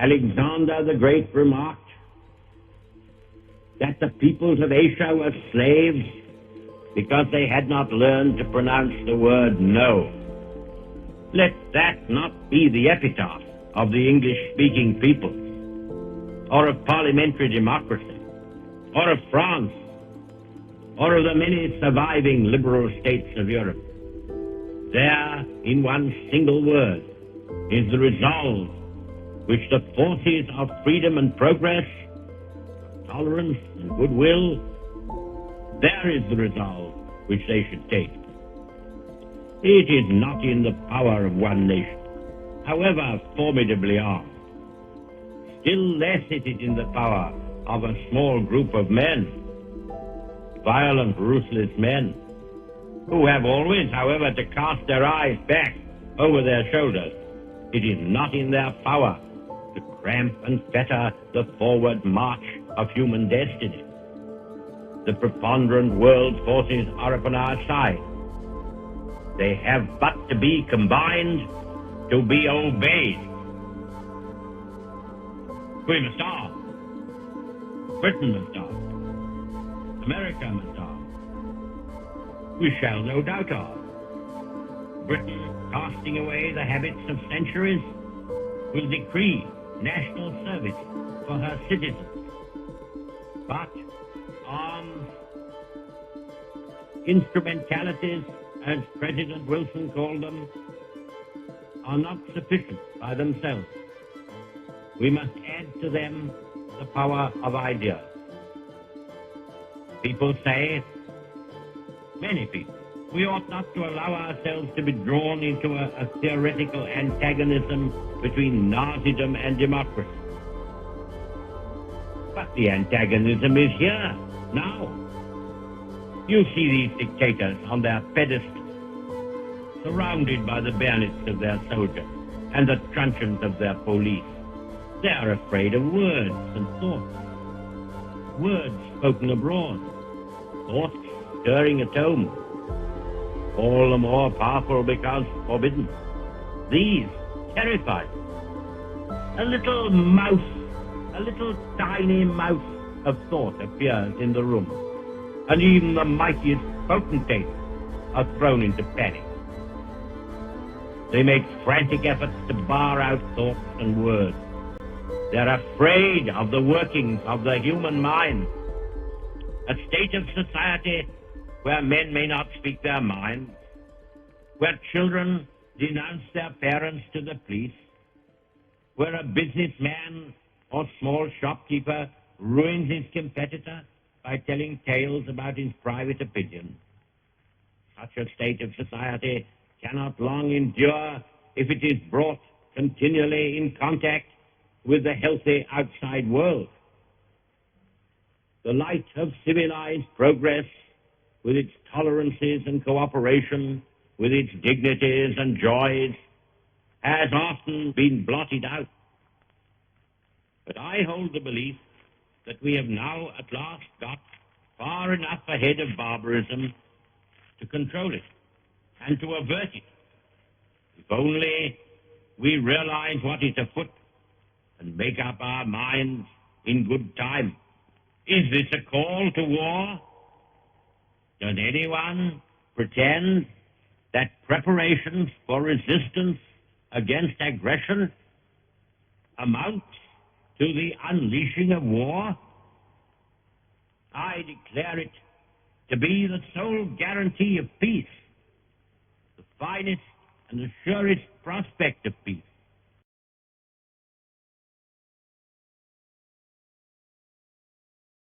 Alexander the Great remarked that the peoples of Asia were slaves because they had not learned to pronounce the word no. Let that not be the epitaph of the English-speaking peoples, or of parliamentary democracy, or of France, or of the many surviving liberal states of Europe. There, in one single word, is the resolve which the forces of freedom and progress, tolerance and goodwill, there is the resolve which they should take. It is not in the power of one nation, however formidably armed. Still less it is in the power of a small group of men, violent, ruthless men, who have always, however, to cast their eyes back over their shoulders. It is not in their power to cramp and fetter the forward march of human destiny. The preponderant world forces are upon our side. They have but to be combined to be obeyed. We must arm. Britain must arm. America must arm. We shall no doubt arm. Britain, casting away the habits of centuries, will decree national service for her citizens. But arms, instrumentalities, as President Wilson called them, are not sufficient by themselves. We must add to them the power of ideas. People say, many people, we ought not to allow ourselves to be drawn into a theoretical antagonism between Nazism and democracy. But the antagonism is here, now. You see these dictators on their pedestals, surrounded by the bayonets of their soldiers and the truncheons of their police. They are afraid of words and thoughts. Words spoken abroad, thoughts stirring at home, all the more powerful because forbidden. These terrify. A little mouse, a little tiny mouse of thought appears in the room, and even the mightiest potentates are thrown into panic. They make frantic efforts to bar out thoughts and words. They're afraid of the workings of the human mind. A state of society where men may not speak their minds, where children denounce their parents to the police, where a businessman or small shopkeeper ruins his competitor by telling tales about his private opinion. Such a state of society cannot long endure if it is brought continually in contact with the healthy outside world. The light of civilized progress, with its tolerances and cooperation, with its dignities and joys, has often been blotted out. But I hold the belief that we have now at last got far enough ahead of barbarism to control it and to avert it. If only we realize what is afoot and make up our minds in good time. Is this a call to war? Does anyone pretend that preparations for resistance against aggression amount to the unleashing of war? I declare it to be the sole guarantee of peace, the finest and the surest prospect of peace.